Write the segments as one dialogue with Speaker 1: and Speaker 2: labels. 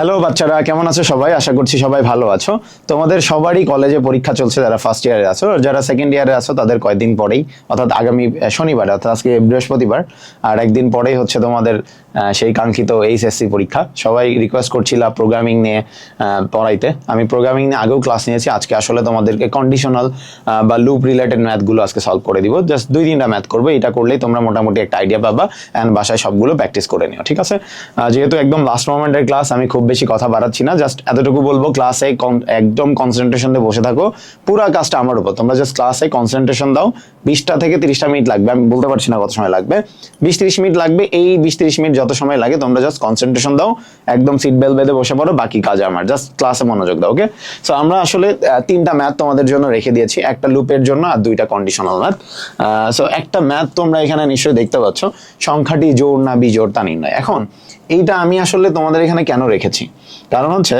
Speaker 1: Hello বাচ্চারা, কেমন আছো সবাই? আশা করছি সবাই ভালো আছো। তোমাদের সবারই কলেজে পরীক্ষা চলছে, যারা ফার্স্ট ইয়ারে আছো। যারা সেকেন্ড ইয়ারে আছো তাদের কয়েকদিন পরেই, অর্থাৎ আগামী শনিবার, অর্থাৎ আজকে বৃহস্পতিবার, আর একদিন পরেই হচ্ছে তোমাদের সেই কাঙ্ক্ষিত এইচএসসি পরীক্ষা। সবাই রিকোয়েস্ট করছিলা প্রোগ্রামিং নিয়ে পড়াইতে। আমি প্রোগ্রামিং নিয়ে আগেও ক্লাস নিয়েছি। আজকে আসলে তোমাদেরকে কন্ডিশনাল বা লুপ রিলেটেড ম্যাথগুলো আজকে সলভ করে দিব। জাস্ট 2-3টা ম্যাথ করবে, এটা করলেই তোমরা মোটামুটি একটা আইডিয়া পাবা অ্যান্ড বাসায় সবগুলো প্র্যাকটিস করে নিও, ঠিক আছে? যেহেতু একদম লাস্ট মোমেন্টের ক্লাস, আমি খুব বেশি কথা বাড়াচ্ছি না, জাস্ট এতটুকু বলবো, ক্লাসে একদম কনসেন্ট্রেশন দিয়ে বসে থাকো। পুরো কাজটা আমার উপর, তোমরা জাস্ট ক্লাসে কনসেন্ট্রেশন দাও। 20টা থেকে 30টা মিনিট লাগবে, আমি বলতে পারছি না কত সময় লাগবে। 20-30 মিনিট লাগবে। এই 20-30 মিনিট যত সময় লাগে তোমরা জাস্ট কনসেন্ট্রেশন দাও, একদম সিট বেল্ট বেঁধে বসে পড়ো। বাকি কাজ আমার, জাস্ট ক্লাসে মনোযোগ দাও, ওকে? সো আমরা আসলে 3টা ম্যাথ তোমাদের জন্য রেখে দিয়েছি, একটা লুপের জন্য আর 2টা কন্ডিশনাল ম্যাথ। সো একটা ম্যাথ তোমরা এখানে নিশ্চয়ই দেখতে পাচ্ছ, সংখ্যাটি জোড় না বিজোড় তা নির্ণয়। এখন এইটা আমি আসলে তোমাদের এখানে কেন রেখেছি, কারণ হচ্ছে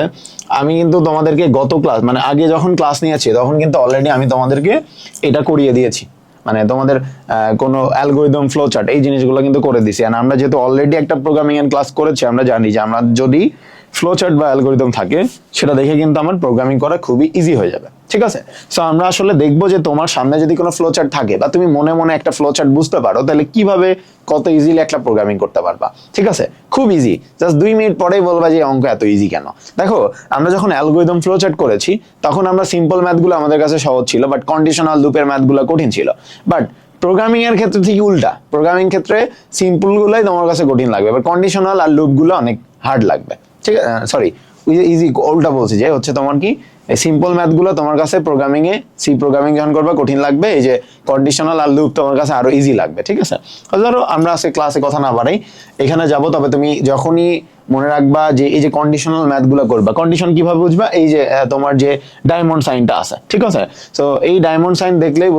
Speaker 1: আমি কিন্তু তোমাদেরকে গত ক্লাস, মানে আগে যখন ক্লাস নিয়েছি তখন কিন্তু অলরেডি আমি তোমাদেরকে এটা করিয়ে দিয়েছি, মানে তোমাদের কোনো অ্যালগরিদম ফ্লো চার্ট এই জিনিসগুলো কিন্তু করে দিছি। আর আমরা যেহেতু অলরেডি একটা প্রোগ্রামিং এর ক্লাস করেছি, আমরা জানি যে আমরা যদি ফ্লো চার্ট বা অ্যালগরিদম থাকে সেটা দেখে কিন্তু আমার প্রোগ্রামিং করা খুবই ইজি হয়ে যাবে, ঠিক আছে? সো আমরা আসলে দেখবো যে তোমার সামনে যদি কোনো ফ্লো চার্ট থাকে বা তুমি মনে মনে একটা ফ্লো চার্ট বুঝতে পারো, তাহলে কিভাবে কত ইজিলি একটা প্রোগ্রামিং করতে পারবা, ঠিক আছে? খুব ইজি, জাস্ট 2 মিনিট পরেই বলবা যে অঙ্ক এত ইজি কেন। দেখো, আমরা যখন অ্যালগরিদম ফ্লো চার্ট করেছি তখন আমরা সিম্পল ম্যাথগুলো আমাদের কাছে সহজ ছিল, বাট কন্ডিশনাল লুপের ম্যাথগুলো কঠিন ছিল। বাট প্রোগ্রামিং এর ক্ষেত্রে ঠিক উল্টা, প্রোগ্রামিং ক্ষেত্রে সিম্পল গুলাই তোমার কাছে কঠিন লাগবে, বাট কন্ডিশনাল আর লুপগুলো অনেক হার্ড লাগবে, ঠিক আছে? সরি, ইজি উল্টা বলছি, যে হচ্ছে তোমার কি এই সিম্পল ম্যাথগুলো তোমার কাছে প্রোগ্রামিং এ, সি প্রোগ্রামিং যখন করবে কঠিন লাগবে, এই যে কন্ডিশনাল আর লুপ তোমার কাছে আরো ইজি লাগবে, ঠিক আছে? ধরো আমরা আজকে ক্লাসে কথা না বাড়াই, এখানে যাব। তবে তুমি যখনই মনে রাখবা যে এই যে কন্ডিশনাল ম্যাথগুলো করবা, কন্ডিশন কিভাবে বুঝবা, এই যে তোমার যে ডায়মন্ড সাইনটা আছে, ঠিক আছে? সো এই ডায়মন্ড সাইন দেখলেই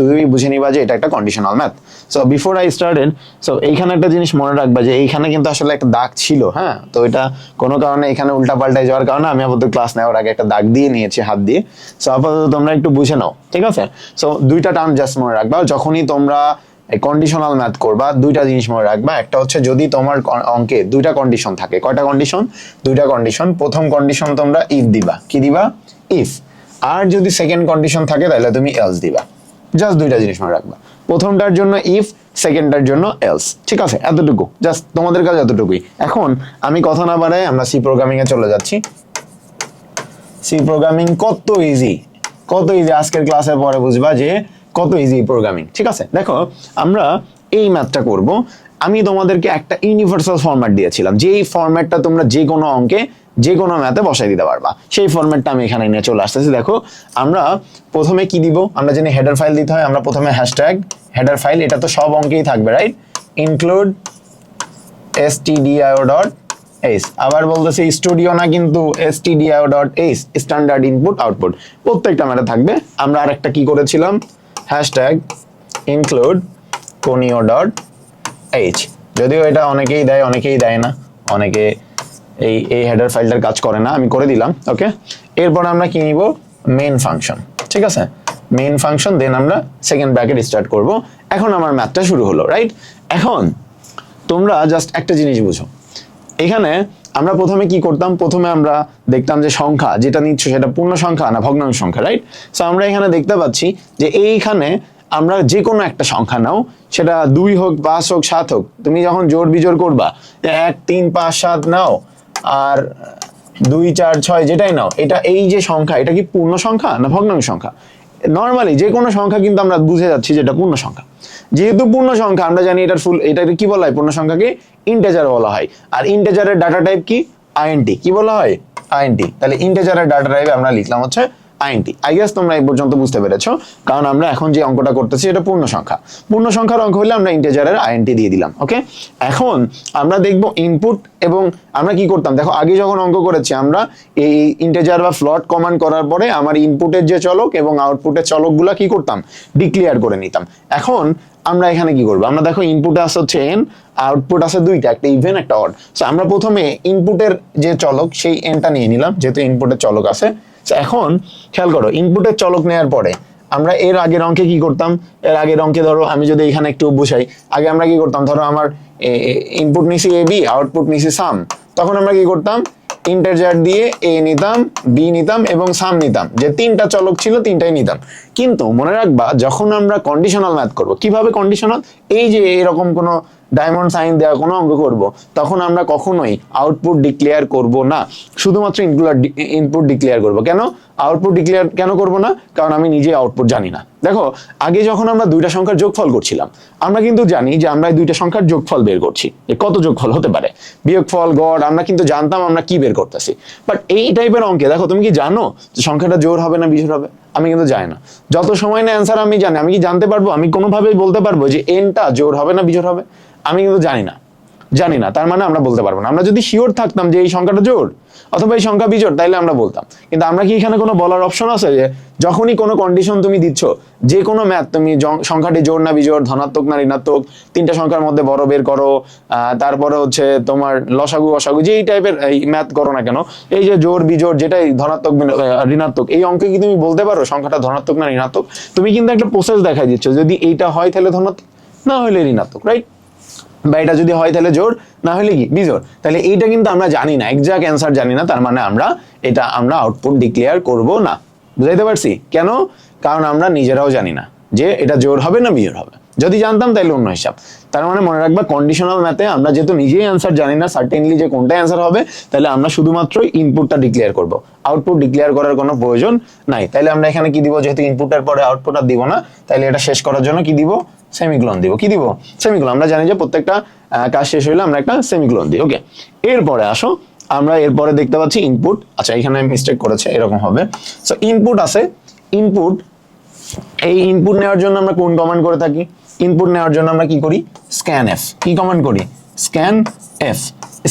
Speaker 1: তুমি বুঝে নিবা যে এটা একটা conditional math. So before I started, so এইখানে একটা জিনিস মনে রাখবা যে এইখানে কিন্তু আসলে একটা দাগ ছিল, হ্যাঁ? তো এটা কোনো কারণে এখানে উল্টা পাল্টায় যাওয়ার কারণে আমি আপাতত ক্লাস নেওয়ার আগে একটা দাগ দিয়ে নিয়েছি হাত দিয়ে। সো আপাতত তোমরা একটু বুঝে নাও, ঠিক আছে? সো 2টা টার্ম জাস্ট মনে রাখবা যখনই তোমরা কন্ডিশনাল ম্যাথ করবা। 2টা জিনিস মনে রাখবা, একটা হচ্ছে যদি তোমার অঙ্কে 2টা কন্ডিশন থাকে। কয়টা কন্ডিশন? 2টা কন্ডিশন। প্রথম কন্ডিশন তোমরা ইফ দিবা, কি দিবা? ইফ। আর যদি সেকেন্ড কন্ডিশন থাকে তাহলে তুমি এলস দিবা। জাস্ট 2টা জিনিস মনে রাখবা, প্রথমটার জন্য ইফ, সেকেন্ডটার জন্য এলস, ঠিক আছে? এতটুকু, জাস্ট তোমাদের কাছে এতটুকুই। এখন আমি কথা না বাড়াই আমরা সি প্রোগ্রামিং এ চলে যাচ্ছি। সি প্রোগ্রামিং কত ইজি, কত ইজি, আজকের ক্লাসের পরে বুঝবা যে কত ইজি প্রোগ্রামিং, ঠিক আছে? দেখো, আমরা এই ম্যাথটা করব। আমি তোমাদেরকে একটা ইউনিভার্সাল ফরম্যাট দিয়েছিলাম, যেই ফরম্যাটটা তোমরা যে কোনো অঙ্কে যে কোনো ম্যাথে বসাই দিতে পারবা। সেই ফরম্যাটটা আমি এখানে নিয়ে চলে আসতেছি। দেখো, আমরা প্রথমে কি দিব? আমরা জানি হেডার ফাইল দিতে হয়। আমরা প্রথমে হ্যাশট্যাগ হেডার ফাইল, এটা তো সব অঙ্কেই থাকবে, রাইট? ইনক্লুড stdio.h, আবার বলতেছি স্টুডিও না কিন্তু stdio.h, স্ট্যান্ডার্ড ইনপুট আউটপুট, প্রত্যেকটা ম্যাথে থাকবে। আমরা আরেকটা কি করেছিলাম? হ্যাশট্যাগ ইনক্লুড conio.h, যদিও এটা অনেকেই দেয় অনেকেই দেয় না, অনেকে এই হেডার ফাইলটার কাজ করে না, আমি করে দিলাম, ওকে? এরপর আমরা কি নিব? মেইন ফাংশন, ঠিক আছে? মেইন ফাংশন, দেন আমরা সেকেন্ড ব্র্যাকেট স্টার্ট করব। এখন আমার ম্যাথটা শুরু হলো, রাইট? এখন তোমরা জাস্ট একটা জিনিস বুঝো, এখানে আমরা প্রথমে কি করতাম? প্রথমে আমরা দেখতাম যে সংখ্যা যেটা নিচ্ছ সেটা পূর্ণ সংখ্যা না ভগ্নাংশ সংখ্যা, রাইট? সো আমরা এখানে দেখতে পাচ্ছি যে এইখানে আমরা যে কোনো একটা সংখ্যা নাও, সেটা 2 হোক, 5 হোক, 7 হোক, তুমি যখন জোড় বিজোড় করবা, 1 3 5 7 নাও আর 2 4 6 যেটাই নাও, এটা এই যে সংখ্যা, এটা কি পূর্ণ সংখ্যা না ভগ্নাংশ সংখ্যা? নর্মালি যে কোনো সংখ্যা কিন্তু আমরা বুঝে যাচ্ছি যেটা পূর্ণ সংখ্যা। যেহেতু পূর্ণ সংখ্যা, আমরা জানি এটার এটাকে কি বলা হয়? পূর্ণ সংখ্যাকে ইন্টিজার বলা হয়। আর ইন্টিজারের ডাটা টাইপ কি? আইএনটি। কি বলা হয়? আইএনটি। তাহলে ইন্টিজারের ডাটা টাইপ আমরা লিখলাম হচ্ছে আইএনটি। আই গেস তোমরা এই পর্যন্ত বুঝতে পেরেছো, কারণ আমরা এখন যে অঙ্কটা করতেছি এটা পূর্ণ সংখ্যা। পূর্ণ সংখ্যার অঙ্ক হলে আমরা ইন্টিজারের আইএনটি দিয়ে দিলাম, ওকে? এখন আমরা দেখব ইনপুট, এবং আমরা কি করতাম? দেখো, আগে যখন অঙ্ক করেছি আমরা এই ইন্টিজার বা ফ্লোট কমান্ড করার পরে আমার ইনপুটের যে চলক এবং আউটপুটের চলকগুলা কি করতাম? ডিক্লেয়ার করে নিতাম। এখন আমরা এখানে কি করবো? আমরা দেখো ইনপুটে আছে হচ্ছে এন, আউটপুট আছে 2টা, একটা ইভেন একটা অড। সো আমরা প্রথমে ইনপুটের যে চলক সেই এনটা নিয়ে নিলাম, যেহেতু ইনপুটের চলক আছে। এখন খেয়াল করো, ইনপুটের চলক নেওয়ার পরে আমরা এর আগের অঙ্কে কি করতাম? এর আগের অঙ্কে ধরো আমি যদি এখানে একটু বুঝাই, আগে আমরা কি করতাম? ধরো আমার ইনপুট নিছি এবি, আউটপুট নিছি সাম, তখন আমরা কি করতাম? ইন্টিজার দিয়ে এ নিতাম, বি নিতাম এবং সাম নিতাম, যে তিনটা চলক ছিল তিনটাই নিতাম। কিন্তু মনে রাখবা যখন আমরা কন্ডিশনাল ম্যাথ করব, কিভাবে কন্ডিশনাল, এই যে এরকম কোনো ডায়মন্ড সাইন দেওয়া কোনো অঙ্ক করব, তখন আমরা কখনোই আউটপুট ডিক্লেয়ার করব না, শুধুমাত্র ইনপুট ডিক্লেয়ার করব। কেন আউটপুট ডিক্লেয়ার কেন করব না? কারণ আমি নিজে আউটপুট জানি না। দেখো আগে যখন আমরা দুইটা সংখ্যার যোগফল করছিলাম, আমরা কিন্তু জানি যে আমরা এই দুইটা সংখ্যার যোগফল বের করছি, যে কত যোগফল হতে পারে, বিয়োগফল, গড়, আমরা কিন্তু জানতাম আমরা কি বের করতেছি। বাট এই টাইপের অঙ্কে দেখো তুমি কি জানো যে সংখ্যাটা জোড় হবে না বিজোড় হবে? আমি কিন্তু জানি না। যত সময় না অ্যান্সার আমি জানি, আমি কি জানতে পারবো, আমি কোনোভাবেই বলতে পারবো যে এনটা জোড় হবে না বিজোড় হবে? আমি কিন্তু জানি না, তার মানে আমরা বলতে পারবো না। আমরা যদি শিওর থাকতাম যে এই সংখ্যাটা জোড় অথবা এই সংখ্যা বিজোড়, তাইলে আমরা বলতাম। কিন্তু আমরা কি এখানে কোনো বলার অপশন আছে যে যখনই কোনো কন্ডিশন তুমি দিচ্ছ, যে কোনো ম্যাথ তুমি সংখ্যাটি জোড় না বিজোড়, ধনাত্মক না ঋণাত্মক, তিনটা সংখ্যার মধ্যে বড় বের করো, তারপরে হচ্ছে তোমার লসাগু অসাগু, যে এই টাইপের এই ম্যাথ করো না কেন, এই যে জোড় বিজোড় যেটাই ধনাত্মক ঋণাত্মক, এই অঙ্কে কি তুমি বলতে পারো সংখ্যাটা ধনাত্মক না ঋণাত্মক? তুমি কিন্তু একটা প্রসেস দেখাই দিচ্ছ, যদি এইটা হয় তাহলে ধনাত্মক, না হলে ঋণাত্মক, রাইট? বা এটা যদি হয় তাহলে জোড়, না হলে কি বিজোড়। তাহলে এইটা কিন্তু আমরা জানি না, এক্সাক্ট অ্যান্সার জানি না, তার মানে আমরা আউটপুট ডিক্লেয়ার করব না। বুঝাইতে পারছি কেন? কারণ আমরা নিজেরাও জানি না যে এটা জোড় হবে না বিজোড় হবে। যদি জানতাম তাহলে অন্য হিসাব। তার মানে মনে রাখবা কন্ডিশনাল ম্যাথে আমরা যেহেতু নিজেই অ্যান্সার জানি না সার্টেনলি যে কোনটা অ্যান্সার হবে, তাহলে আমরা শুধুমাত্র ইনপুটটা ডিক্লেয়ার করব, আউটপুট ডিক্লেয়ার করার কোনো প্রয়োজন নাই। তাহলে আমরা এখানে কি দিব, যেহেতু ইনপুটের পরে আউটপুট আর দিব না, তাহলে এটা শেষ করার জন্য কি দিব, সেমিকোলন দিব। কি দিব? সেমিকোলন। আমরা জানি যে প্রত্যেকটা কাজ শেষ হইলে আমরা একটা সেমিকোলন দিই। ওকে, এরপরে আসো, আমরা এরপরে দেখতে পাচ্ছি ইনপুট। আচ্ছা এখানে মিস্টেক করেছে, এরকম হবে। সো ইনপুট আছে, ইনপুট, এই ইনপুট নেওয়ার জন্য আমরা কোন কমান্ড করে থাকি? ইনপুট নেওয়ার জন্য আমরা কি করি? Scan F. কি কমান্ড করি? Scan F.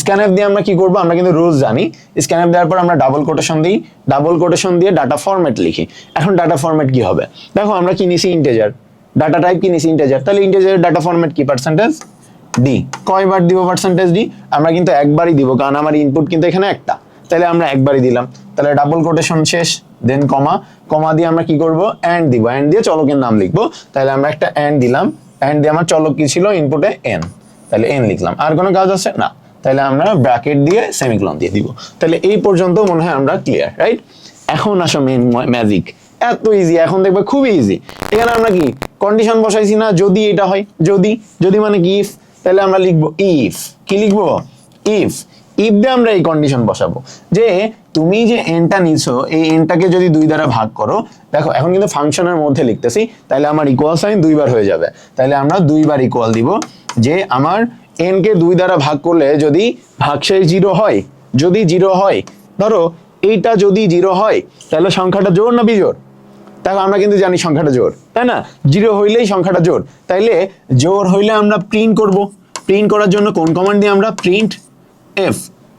Speaker 1: স্ক্যান এফ দিয়ে আমরা কি করব? আমরা কিন্তু রুলস জানি। স্ক্যান এফ দেওয়ার পর আমরা ডাবল কোটেশন দিই, ডাবল কোটেশন দিয়ে ডাটা ফরম্যাট লিখি। এখন ডাটা ফরম্যাট কি হবে? দেখো আমরা কি নিছি, ইন্টিজার, ডাটা টাইপ কি নিছি, ইন্টিজার। তাহলে ইন্টিজারের ডাটা ফরম্যাট কি? Percentage D. কয়বার দিব পার্সেন্টেজ ডি? আমরা কিন্তু একবারই দিব, কারণ আমার ইনপুট কিন্তু এখানে একটা, তাহলে আমরা একবারই দিলাম। তাহলে ডাবল কোটেশন শেষ, দেন কমা, কমা দিয়ে আমরা কি করব? এন্ড দিব, এন্ড দিয়ে চলকের নাম লিখবো। তাহলে আমরা একটা এন্ড দিলাম, এন্ড দিয়ে আমার চলক কি ছিল ইনপুটে? এন, তাহলে এন লিখলাম। আর কোনো কাজ আছে না? তাহলে আমরা ব্র্যাকেট দিয়ে সেমিকোলন দিয়ে দিব। তাহলে এই পর্যন্ত মনে হয় আমরা ক্লিয়ার, রাইট? এখন আসো মেন ম্যাজিক। এত ইজি, এখন দেখবে খুবই ইজি। এখানে আমরা কি কন্ডিশন বসাইছি না? যদি এটা হয়, যদি, যদি মানে কি ইফ, তাহলে আমরা লিখবো ইফ। কি লিখবো? ইফ। ইফ দিয়ে আমরা এই কন্ডিশন বসাবো যে তুমি যে এনটা নিছো, এই এনটাকে যদি 2 দ্বারা ভাগ করো, দেখো এখন কিন্তু ফাংশনের মধ্যে লিখতেছি, তাহলে আমার ইকুয়াল সাইন 2 বার হয়ে যাবে। তাহলে আমরা 2 বার ইকুয়াল দিব, যে আমার এন কে 2 দ্বারা ভাগ করলে যদি ভাগশেষ 0 হয়, যদি 0 হয়, ধরো এইটা যদি 0 হয়, তাহলে সংখ্যাটা জোড় না বিজোড়? দেখো আমরা কিন্তু জানি সংখ্যাটা জোড়, তাই না? 0 হইলেই সংখ্যাটা জোড়। তাইলে জোড় হইলে আমরা প্রিন্ট করব। প্রিন্ট করার জন্য কোন কমান্ড দিয়ে? আমরা প্রিন্ট এফ।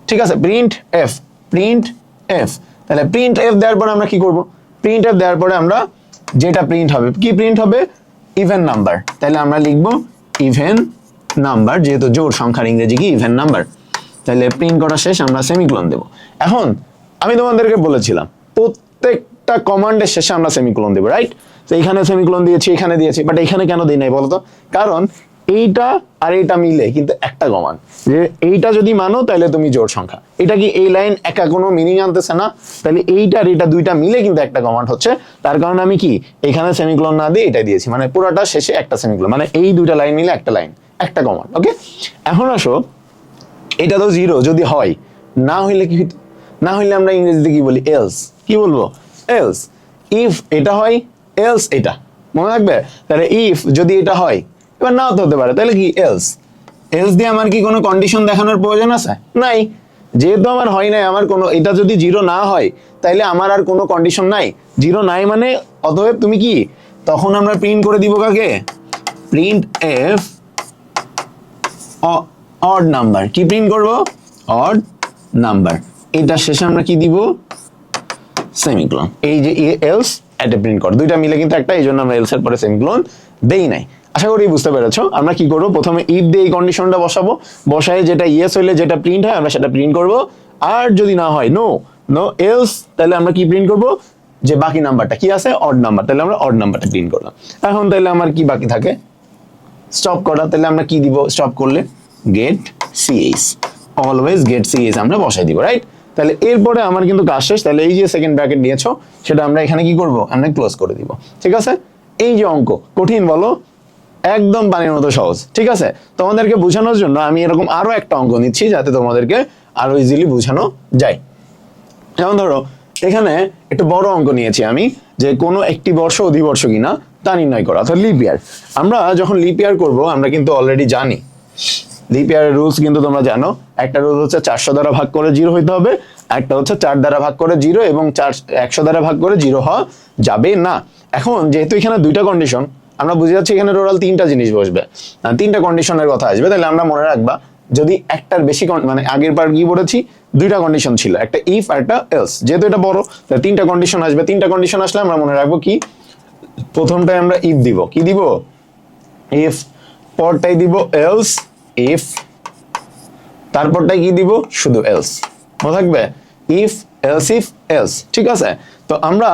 Speaker 1: ঠিক আছে, প্রিন্ট এফ, প্রিন্ট এফ। তাহলে প্রিন্ট এফ দেওয়ার পরে আমরা কি করব? প্রিন্ট এফ দেওয়ার পরে আমরা যেটা প্রিন্ট হবে, কি প্রিন্ট হবে? Even number. তাহলে আমরা লিখবো ইভেন নাম্বার, যেহেতু জোড় সংখ্যার ইংরেজি কি? Even number. তাহলে প্রিন্ট করা শেষ, আমরা সেমিকোলন দেব। এখন আমি তোমাদেরকে বলেছিলাম প্রত্যেকটা কমান্ডের শেষে আমরা সেমিকোলন দেব, রাইট? তো এখানে সেমিকোলন দিয়েছি, এখানে দিয়েছি, বাট এখানে কেন দিই নাই বলতো? কারণ এইটা আর এইটা মিলে কিন্তু একটা কমান্ড, যে এইটা যদি মানো তাহলে তুমি জোড় সংখ্যা। এটা কি এই লাইন একা কোনো মিনিং আনতেছে না? তাহলে এইটা আর এটা দুইটা মিলে কিন্তু একটা কমান্ড হচ্ছে। তার কারণে আমি কি এখানে সেমিকোলন না দিয়ে এটা দিয়েছি, মানে পুরোটা শেষে একটা সেমিকোলন, মানে এই দুইটা লাইন মিলে একটা লাইন, একটা কমান্ড। ওকে, এখন আসো, এটা তো 0 যদি হয়, না হইলে কি হইতো? না হইলে আমরা ইংরেজিতে কি বলি? এলস। কি বলবো? এলস। ইফ এটা হয়, এলস এটা, মনে রাখবে? তাহলে ইফ যদি এটা হয়, এবার নাও তো হতে পারে, তাহলে কি? এলস। এলস দিয়ে আমার কি কোনো কন্ডিশন দেখানোর প্রয়োজন আছে? নাই। যেহেতু আমার হয় নাই, আমার কোনো, এটা যদি 0 না হয়, তাইলে আমার আর কোনো কন্ডিশন নাই। 0 নাই মানে অতএব তুমি কি, তখন আমরা প্রিন্ট করে দিব কাকে? Print F odd number. কি প্রিন্ট করব? Odd number. এটা শেষে আমরা কি দিব? সেমিকোলন। এই যে এলস, এটা প্রিন্ট কর, দুইটা মিলে কিন্তু একটা, এই জন্য আমরা এলস এর পরে সেমিকোলন দেই নাই। আশা করি বুঝতে পেরেছো। আমরা কি করব? প্রথমে ইফ দিয়ে এই কন্ডিশনটা বসাবো, বসায় যেটা ইয়েস হইলে যেটা প্রিন্ট হয় আমরা সেটা প্রিন্ট করব, আর যদি না হয় নো, নো এলস, তাহলে আমরা কি প্রিন্ট করব? যে বাকি নাম্বারটা কি আছে? Odd number. তাহলে আমরা অড নাম্বারটা প্রিন্ট করলাম। এখন তাহলে আমার কি বাকি থাকে? স্টপ করা। তাহলে আমরা কি দিব স্টপ করলে? গেট সিএইচ। অলওয়েজ গেট সিএইচ আমরা বসাই দিব, রাইট? তাহলে এরপরে আমার কিন্তু কাজ শেষ। তাহলে এই যে সেকেন্ড ব্র্যাকেট নিয়েছো সেটা আমরা এখানে কি করব, আমরা ক্লোজ করে দিব। ঠিক আছে, এই যে অঙ্ক কঠিন বলো, একদম পানির মতো সহজ। ঠিক আছে, তোমাদেরকে বোঝানোর জন্য আমি এরকম আরো একটা অঙ্ক নিচ্ছি যাতে তোমাদেরকে আরো ইজিলি বোঝানো যায়। যেমন ধরো এখানে একটু বড় অঙ্ক নিয়েছি আমি, যে কোনো একটি বর্ষ অধিবর্ষ কিনা তা নির্ণয় করা, অর্থাৎ লিপ ইয়ার। আমরা যখন লিপ ইয়ার করবো আমরা কিন্তু অলরেডি জানি লিপ ইয়ারের রুলস কিন্তু তোমরা জানো। একটা রুল হচ্ছে 400 দ্বারা ভাগ করে 0 হইতে হবে, একটা হচ্ছে 4 দ্বারা ভাগ করে 0 এবং 100 দ্বারা ভাগ করে 0 হওয়া যাবে না। এখন যেহেতু এখানে দুইটা কন্ডিশন, আমরা বুঝে যাচ্ছি এখানে টোটাল তিনটা জিনিস বসবে, তিনটা কন্ডিশনের কথা আসবে। তাহলে আমরা মনে রাখবা যদি একটার বেশি মানে আগের বার কি বলেছি, দুইটা কন্ডিশন ছিল, একটা ইফ আর একটা এলস। যেহেতু এটা বড় তাহলে তিনটা কন্ডিশন আসবে, তিনটা কন্ডিশন আসলে আমরা মনে রাখবো কি, প্রথমটায় আমরা ইফ দিব, কি দিব ইফ, পরটাই দিব এলস ইফ, তারপরটাই কি দিব শুধু এলস। মনে থাকবে ইফ এলস ইফ এলস। ঠিক আছে, তো আমরা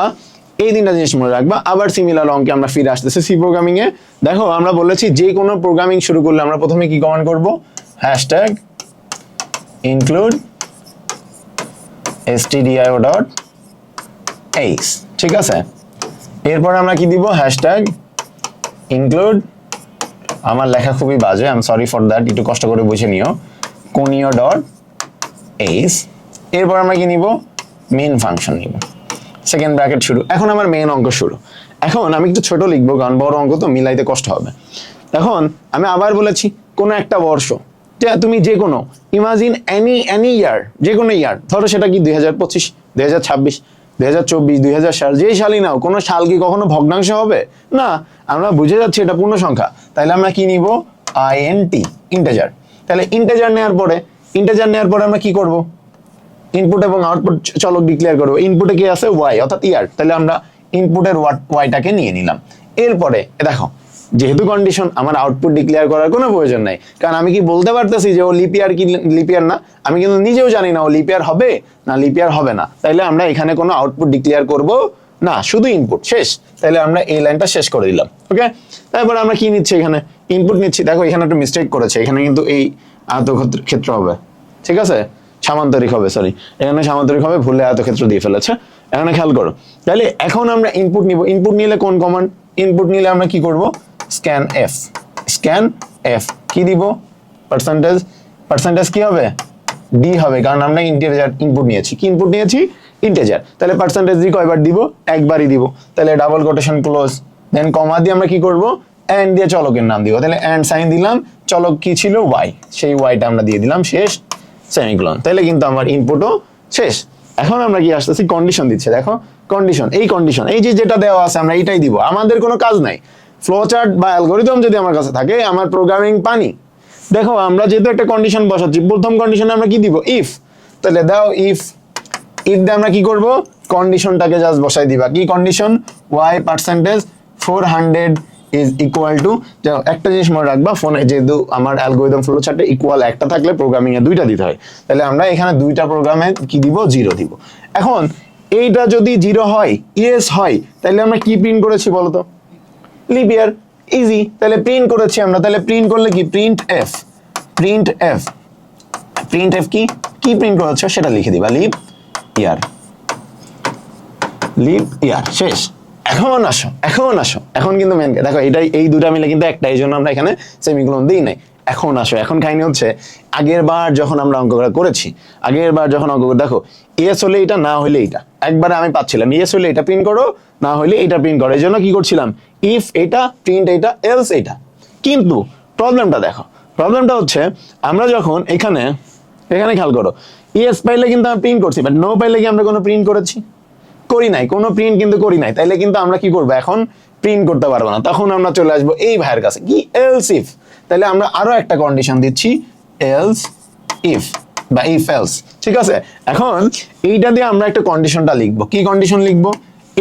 Speaker 1: এই তিনটা জিনিস মনে রাখবা। আবার সিমিলার অঙ্কে আমরা ফিরে আসতেছি সি প্রোগ্রামিং এ। দেখো আমরা বলেছি যে কোনো প্রোগ্রামিং শুরু করলে আমরা প্রথমে কি কমান্ড করব, হ্যাশট্যাগ include stdio.h। ঠিক আছে, এরপর আমরা কি দিব, হ্যাশট্যাগ include, আমার লেখা খুবই বাজে, I am sorry for that, একটু কষ্ট করে বুঝে নিও, conio.h। এরপর আমরা কি নিব, মেইন ফাংশন নিব, সেকেন্ড ব্র্যাকেট শুরু। এখন আমার মেইন অঙ্ক শুরু। এখন আমি একটু ছোট লিখবো কারণ বড় অঙ্ক তো মিলাইতে কষ্ট হবে। এখন আমি আবার বলেছি কোনো একটা বর্ষ, তুমি যে কোনো ইমাজিন এনি ইয়ার, যে কোনো ইয়ার, ধরো সেটা কি 2025, 2026, 2024, 2000 সাল, যেই সালই নাও, কোনো সাল কি কখনো ভগ্নাংশ হবে না? আমরা বুঝে যাচ্ছি এটা পূর্ণ সংখ্যা, তাহলে আমরা কি নিব, int ইন্টিজার। তাহলে ইন্টিজার নেওয়ার পরে আমরা কি করব, ইনপুট এবং আউটপুট চলক ডিক্লেয়ার করবো। ইনপুটে কি আছে, ওয়াই অর্থাৎ ইয়ার, তাহলে আমরা ইনপুটের ওয়াইটাকে নিয়ে নিলাম। এরপরে দেখো যেহেতু কন্ডিশন, আমার আউটপুট ডিক্লেয়ার করার কোনো প্রয়োজন নাই, কারণ আমি কি বলতে পারতেছি যে ও লিপিয়ার কি লিপিয়ার না, আমি কিন্তু নিজেও জানি না ও লিপিয়ার হবে না লিপিয়ার হবে না। তাইলে আমরা এখানে কোনো আউটপুট ডিক্লেয়ার করব না, শুধু ইনপুট, শেষ। তাহলে আমরা এই লাইনটা শেষ করে দিলাম। ওকে, তারপরে আমরা কি নিচ্ছি, এখানে ইনপুট নিচ্ছি। দেখো এখানে একটা মিস্টেক করেছে, এখানে কিন্তু এই আয়তক্ষেত্র হবে, ঠিক আছে, সামান্তরিক হবে, সরি, এখানে সামান্তরিক হবে, ভুলে আয়তক্ষেত্র দিয়ে ফেলেছে। এখানে খেয়াল করো, তাহলে এখন আমরা ইনপুট নিব। ইনপুট নিলে কোন কমান্ড, ইনপুট নিলে আমরা কি করব, স্ক্যান এফ কি দিব, পার্সেন্টেজ কি হবে, ডি হবে, কারণ আমরা ইন্টিজার ইনপুট নিয়েছি। কি ইনপুট নিয়েছি, ইন্টিজার। তাহলে পার্সেন্টেজ ডি কয়বার দিব, একবারই দিব। তাহলে ডাবল কোটেশন ক্লোজ, দেন কমা দিয়ে আমরা কি করব, এন্ড দিয়ে চলকের নাম দিব। তাহলে এন্ড সাইন দিলাম, চলক কি ছিল, ওয়াই, সেই ওয়াইটা আমরা দিয়ে দিলাম, শেষ, সেমিকোলন। তাহলে কিন্তু আমার ইনপুটও শেষ। এখন আমরা কি আসতেছি, কন্ডিশন দিচ্ছে। দেখো কন্ডিশন, এই কন্ডিশন, এই যে যেটা দেওয়া আছে আমরা এইটাই দিব, আমাদের কোনো কাজ নাই। ফ্লোচার্ট বা অ্যালগরিদম যদি আমার কাছে থাকে, আমার প্রোগ্রামিং পানি। দেখো আমরা যেহেতু একটা কন্ডিশন বসাচ্ছি, প্রথম কন্ডিশনে আমরা কি দিব, ইফ। তাহলে দাও ইফ দিয়ে আমরা কি করব, কন্ডিশনটাকে জাস্ট বসাই দিবা। কি condition, y percentage 400 is equal to, একটা জিনিস মনে রাখবা, ফোনে যেহেতু আমার অ্যালগরিদম ফ্লো চার্টে ইকুয়াল একটা থাকলে প্রোগ্রামিং এ দুইটা দিতে হয়, তাহলে আমরা এখানে দুইটা প্রোগ্রামে কি দিব, 0 দিব। এখন এইটা যদি 0 হয়, ইয়েস হয়, তাহলে আমরা কি প্রিন্ট করেছি বলতো, লিপ ইয়ার, ইজি। তাহলে প্রিন্ট করেছি আমরা, তাহলে প্রিন্ট করলে কি, প্রিন্ট এফ কি প্রিন্ট করেছো সেটা লিখে দিবা, লিপ ইয়ার, শেষ। এখন আসো, এখন কিন্তু মেন দেখো, এটাই, এই দুটা মিলে কিন্তু একটা, এই জন্য আমরা এখানে সেমিকোলন দিই নাই। এখন আসো, এখন কাহিনী হচ্ছে, আগের বার যখন আমরা অঙ্কটা করেছি, দেখো ইয়েস হলে এটা, না হলে এটা, একবারে আমি পাচ্ছিলাম ইয়েস হলে এটা প্রিন্ট করো, না হলে এটা প্রিন্ট করো। এই জন্য কি করছিলাম, ইফ এটা, প্রিন্ট এটা, এলস এটা। কিন্তু প্রবলেমটা দেখো, প্রবলেমটা হচ্ছে আমরা যখন এখানে খেয়াল করো, ইয়েস পাইলে কিন্তু আমরা প্রিন্ট করছি, বাট নো পাইলে কি আমরা কোনো প্রিন্ট করি নাই, কোনো প্রিন্ট কিন্তু করি নাই। তাইলে কিন্তু আমরা কি করবো, এখন প্রিন্ট করতে পারবো না। তখন আমরা চলে আসবো এই ভাইয়ের কাছে, কি, এলস ইফ। তাহলে আমরা আরো একটা কন্ডিশন দিচ্ছি, এলস ইফ বা ইফ এলস। ঠিক আছে, এখন এইটা দিয়ে আমরা একটা কন্ডিশনটা লিখবো। কি কন্ডিশন লিখবো,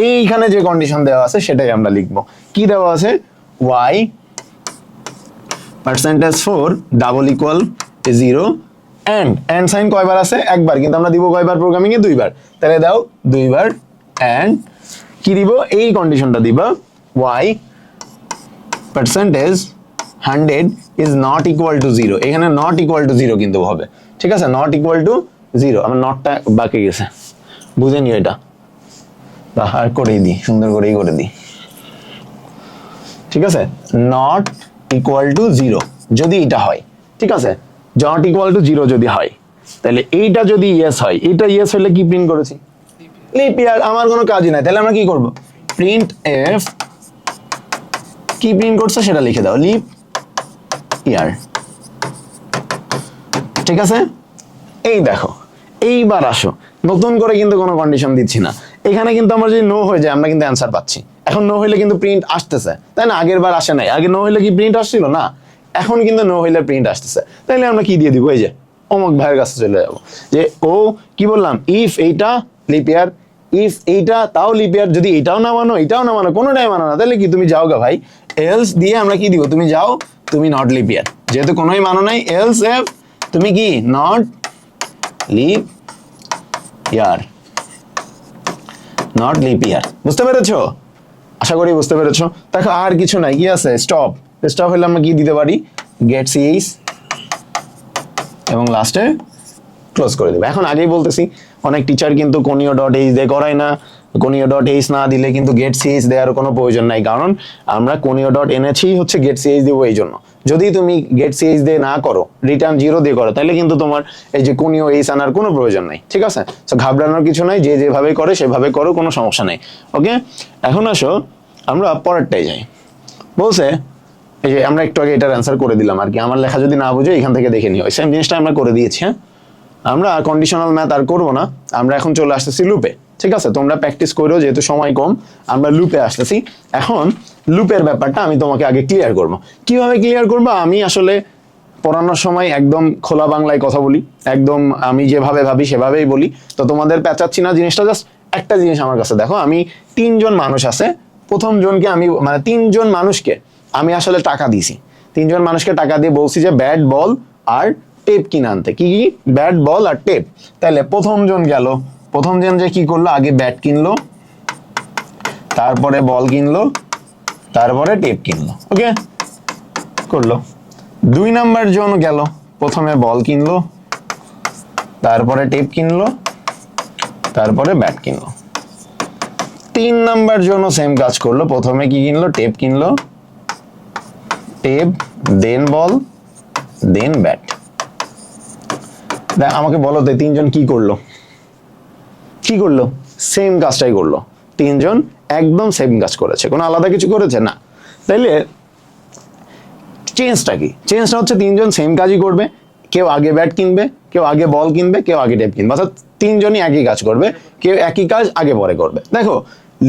Speaker 1: এইখানে যে কন্ডিশন দেওয়া আছে সেটাই আমরা লিখবো। কি দেওয়া আছে, y percentage 4 double equal 0 and sign কয়বার আছে, একবার, কিন্তু আমরা দিব কয়বার প্রোগ্রামিং এ, 2 বার। তাহলে দাও 2 বার, এন্ড কি দিব, এই কন্ডিশনটা দিবা, y percentage 100 is not equal to 0। এখানে নট ইকুয়াল টু 0 কিন্তু হবে, ঠিক আছে, নট ইকুয়াল টু 0, আমার নটটা বাকি গেছে, বুঝে নিও এটা, আর করেই দিই, সুন্দর করেই করে দিই, ঠিক আছে। নট ইকুয়াল টু 0 যদি এটা হয়, ঠিক আছে, নট ইকুয়াল টু 0 যদি হয়, তাহলে এইটা যদি ইয়েস হয়, এটা ইয়েস হলে কি প্রিন্ট করেছি, লিপ ইয়ার, আমার কোনো কাজই নাই। তাহলে আমরা কি করব, প্রিন্ট এফ কি প্রিন্ট করছে সেটা লিখে দাও, লিপ ইয়ার, ঠিক আছে। এই দেখো, এইবার আসো, নতুন করে কিন্তু কোনো কন্ডিশন দিচ্ছি না, এখানে কিন্তু আমার যদি নো হয়ে যায় আমরা কিন্তু অ্যান্সার পাচ্ছি। এখন নো হইলে কিন্তু প্রিন্ট আসতেছে, তাই না? আগের বার আসে নাই, আগে নো হইলে কি প্রিন্ট আসছিল না, এখন কিন্তু নো হইলে প্রিন্ট আসতেছে। তাইলে আমরা কি দিয়ে দিব, এই যে অমুক ভাইয়ের কাছে চলে যাবো, যে ও কি বললাম, ইফ এইটা লিপ ইয়ার, ইফ এইটা তাও লিপ ইয়ার, যদি এটাও না মানো এটাও না মানো, কোনোটাই মানো না, তাহলে কি তুমি যাও গা ভাই, এলস দিয়ে আমরা কি দিব, তুমি যাও, তুমি নট লিপ ইয়ার, যেহেতু কোনোই মানো নাই, এলস এফ তুমি কি not lip year, not lip ইয়ার, বুঝতে পেরেছো? আশা করি বুঝতে পেরেছো। দেখো আর কিছু নাই, কি আছে, স্টপ, স্টপ হলে আমরা কি দিতে পারি, গেট সিএইচ এবং লাস্টে ক্লোজ করে দেবো। এখন আগেই বলতেছি, অনেক টিচার কিন্তু কোনিও ডট এইচ দিয়ে করায় না, কোনিও ডট এইচ না দিলে কিন্তু গেট সিএইচ দেওয়ার কোনো প্রয়োজন নাই, কারণ আমরা কোনিও ডট এনেছি হচ্ছে গেট সিএইচ দেবো এই জন্য। যদি তুমি গেট সিএইচ দিয়ে না করো, রিটার্ন 0 দিয়ে করো, তাহলে কিন্তু তোমার এই যে কোনিও এইচ আনার কোনো প্রয়োজন নাই, ঠিক আছে। তো ঘাবড়ানোর কিছু নাই, যে যেভাবে করে সেভাবে করো, কোনো সমস্যা নেই, ওকে। এখন আসো আমরা পরেরটাই যাই। বলছে এই যে আমরা একটু আগে এটার অ্যান্সার করে দিলাম আর কি, আমার লেখা যদি না বুঝে এখান থেকে দেখে নিও, সেম জিনিসটা আমরা করে দিয়েছি। হ্যাঁ, আমরা কন্ডিশনাল ম্যাথ আর করবো না, আমরা এখন চলে আসতেছি লুপে, ঠিক আছে। তোমরা প্র্যাকটিস করো, যেহেতু সময় কম, আমরা লুপে আসতেছি। এখন লুপের ব্যাপারটা আমি তোমাকে আগে ক্লিয়ার করবো। কিভাবে ক্লিয়ার করবো, আমি আসলে পড়ানোর সময় একদম খোলা বাংলায় কথা বলি, একদম আমি যেভাবে ভাবি সেভাবেই বলি, তো তোমাদের পেঁচাচ্ছি না জিনিসটা। জাস্ট একটা জিনিস আমার কাছে দেখো, আমি 3 জন মানুষ আছে, প্রথম জনকে আমি মানে 3 জন মানুষকে আমি আসলে টাকা দিয়েছি, 3 জন মানুষকে টাকা দিয়ে বলছি যে ব্যাট বল আর টেপ কিনে আনতে, কি কি, ব্যাট বল আর টেপ। তাহলে প্রথম জন গেল, প্রথম জন যে কি করলো, আগে ব্যাট কিনলো, তারপরে বল কিনলো, তারপরে টেপ কিনলো, ওকে করলো। 2 নাম্বার জন গেল, প্রথমে বল কিনলো, তারপরে টেপ কিনলো, তারপরে ব্যাট কিনলো। 3 নাম্বার জন সেম কাজ করলো, প্রথমে কি কিনলো, টেপ কিনলো, টেপ দেন বল দেন ব্যাট। আমাকে বলো তো 3 জন কি করলো, কি করলো, সেম কাজটাই করলো, 3 জন একদম সেম কাজ করেছে, কোনো আলাদা কিছু করেছে না। তাইলে চেঞ্জটা কি, চেঞ্জটা হচ্ছে 3 জন সেম কাজই করবে, কেউ আগে ব্যাট কিনবে, কেউ আগে বল কিনবে, কেউ আগে টেপ কিনবে, অর্থাৎ 3 জনই একই কাজ করবে, কেউ একই কাজ আগে পরে করবে। দেখো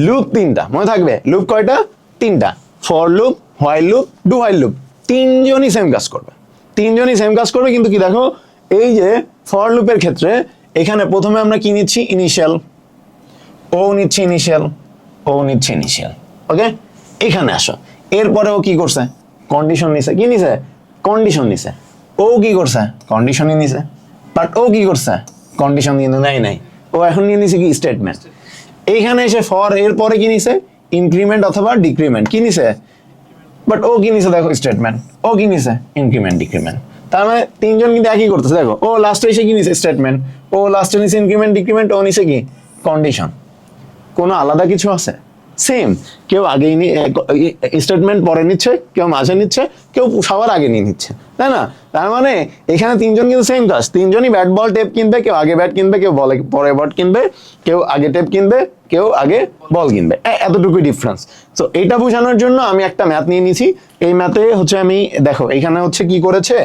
Speaker 1: লুপ 3টা মনে থাকবে, লুপ কয়টা, 3টা, for loop, while loop, do while loop, 3 জনই সেম কাজ করবে, 3 জনই সেম কাজ করবে। কিন্তু কি দেখো, এই যে ফর লুপের ক্ষেত্রে এখানে প্রথমে আমরা কি নিচ্ছি, ইনিশিয়াল, ও নিচ্ছি ইনিশিয়াল, ও নিচ্ছি ইনিশিয়াল, ওকে। এখানে আসো, এরপরে ও কি করছে, কন্ডিশন নিছে, কি নিছে, কন্ডিশন নিছে। ও কি করছে, কন্ডিশনই নিছে, বাট ও কি করছে, কন্ডিশন কিন্তু নাই, ও এখন নিয়ে নিছে কি, স্টেটমেন্ট। এইখানে এসে ফর এর পরে কি নিছে, ইনক্রিমেন্ট অথবা ডিক্রিমেন্ট, কি নিছে, বাট ও কি নিছে, দেখো স্টেটমেন্ট, ও কি নিছে, ইনক্রিমেন্ট ডিক্রিমেন্ট। তার মানে 3 জন কিন্তু একই করতেছে, দেখো ও লাস্টে এসে কি নিছে, স্টেটমেন্ট, ও লাস্টে নিছে ইনক্রিমেন্ট ডিক্রিমেন্ট, ও নিছে কি, কন্ডিশন। কোনো আলাদা কিছু আছে, সেম, কেউ আগে স্টেটমেন্ট পরে নিচ্ছে, কেউ মাঝে নিচ্ছে, কেউ সবার আগে নিয়ে নিচ্ছে, তাই না? তার মানে এখানে 3 জন কিন্তু সেম কাজ, 3 জনই ব্যাট বল টেপ কিনবে, কেউ আগে ব্যাট কিনবে, কেউ বলে পরে বল কিনবে, কেউ আগে টেপ কিনবে, কেউ আগে বল কিনবে, এতটুকুই ডিফারেন্স। তো এটা বোঝানোর জন্য আমি একটা ম্যাথ নিয়ে নিছি। এই ম্যাথে হচ্ছে আমি দেখো এখানে হচ্ছে কি করেছে,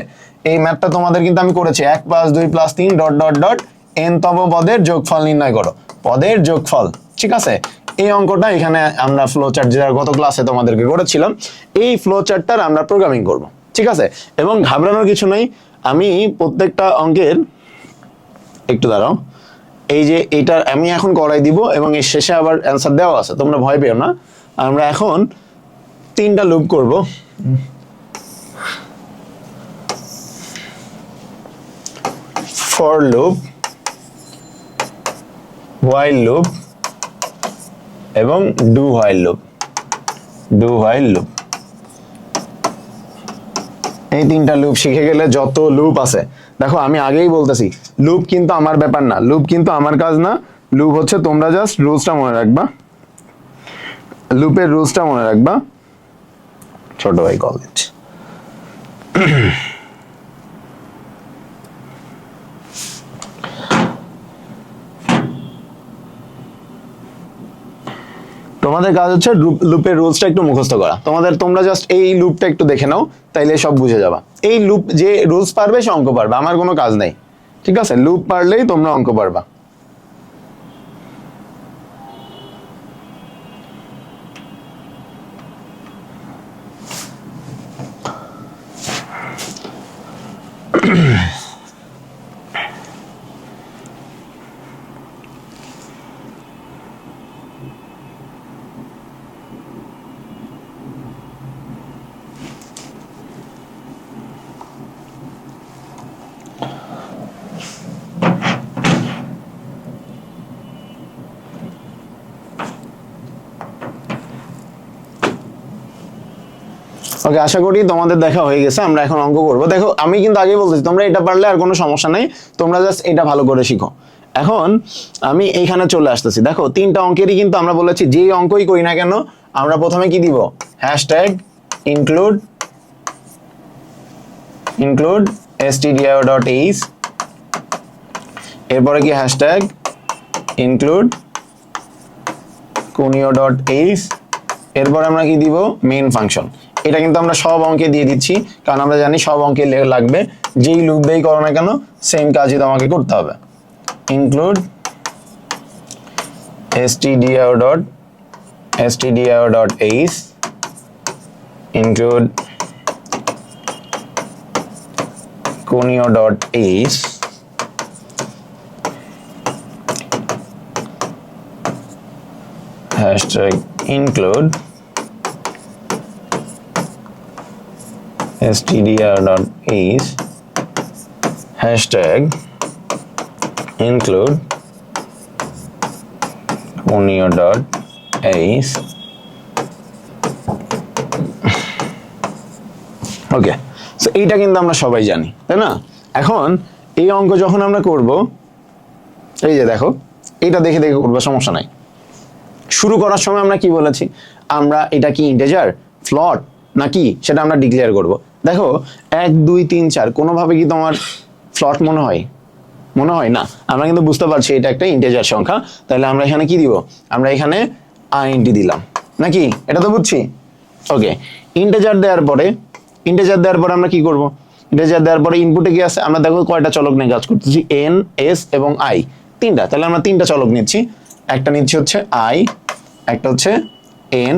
Speaker 1: এই ম্যাথটা তোমাদের কিন্তু আমি করেছি 1 + 2 + 3 ডট ডট ডট n তম পদের যোগফল নির্ণয় করো, পদের যোগফল, ঠিক আছে। এই অঙ্কটা এখানে আমরা ফ্লো চার্ট যেটা গত ক্লাসে তোমাদেরকে করেছিলাম, এই ফ্লো চার্টটার আমরা প্রোগ্রামিং করব, ঠিক আছে। এবং ঘাবড়ানোর কিছু নাই, আমি প্রত্যেকটা অঙ্কের, একটু দাঁড়াও, এই যে এটা আমি এখন করাই দিব এবং এর শেষে আবার অ্যান্সার দেওয়া আছে, তোমরা ভয় পেও না। আমরা এখন 3টা লুপ করব, ফর লুপ, হোয়াইল লুপ এবং do while loop, do while loop. এই তিনটা লুপ শিখে গেলে যত লুপ আছে, দেখো আমি আগেই বলতেছি লুপ কিন্তু আমার ব্যাপার না, লুপ কিন্তু আমার কাজ না, লুপ হচ্ছে তোমরা জাস্ট রুলসটা মনে রাখবা, লুপের রুলসটা মনে রাখবা। ছোট ভাই কলেজ তোমাদের কাজ হচ্ছে লুপের রুলসটা একটু মুখস্থ করা, তোমরা জাস্ট এই লুপটা একটু দেখে নাও, তাইলে সব বুঝে যাবা। এই লুপ যে রুলস পারবে সে অঙ্ক পারবে, আমার কোনো কাজ নেই, ঠিক আছে? লুপ পারলেই তোমরা অঙ্ক পারবা। ওকে, আশা করি তোমাদের দেখা হয়ে গেছে, আমরা এখন অঙ্ক করব। দেখো আমি কিন্তু আগেই বলতেছি তোমরা এটা পারলে আর কোনো সমস্যা নাই, তোমরা জাস্ট এটা ভালো করে শিখো। এখন আমি এইখানে চলে আসতেছি, দেখো তিনটা অঙ্কেরই কিন্তু আমরা বলেছি যেই অঙ্কই করি না কেন আমরা প্রথমে কি দিব, হ্যাশট্যাগ ইনক্লুড stdio.h, এরপরে কি হ্যাশট্যাগ ইনক্লুড kunio.h, এরপর আমরা কি দিব, মেইন ফাংশন। এটা কিন্তু আমরা সব অঙ্কে দিয়ে দিচ্ছি, কারণ আমরা জানি সব অঙ্কে লাগবে, যেই লুপ দিয়েই করো না কেন সেম কাজই তোমাকে করতে হবে। Include stdio.h, include kunio.h, hashtag include stdio.h, hashtag include kunio.h। ওকে, সো এইটা কিন্তু আমরা সবাই জানি, তাই না? এখন এই অঙ্ক যখন আমরা করব, এই যে দেখো এটা দেখে দেখে করবো, সমস্যা নাই। শুরু করার সময় আমরা কি বলেছি, আমরা এটা কি ইন্টিজার, ফ্লট নাকি সেটা আমরা ডিক্লেয়ার করব। দেখো 1 2 3 4 কোনোভাবে কি তোমার ফ্লট মনে হয় না? আমরা কিন্তু বুঝতে পারছি এটা একটা ইন্টিজার সংখ্যা, তাহলে আমরা এখানে কি দিব, আমরা এখানে int দিলাম নাকি, এটা তো বুঝছি। ওকে, ইন্টিজার দেওয়ার পরে আমরা কি করব, ইন্টিজার দেওয়ার পরে ইনপুটে কি আছে, আমরা দেখো কয়টা চলক নিয়ে কাজ করতেছি, n s এবং i, তিনটা। তাহলে আমরা তিনটা চলক নিচ্ছি, একটা নিচ্ছি হচ্ছে i, একটা হচ্ছে n,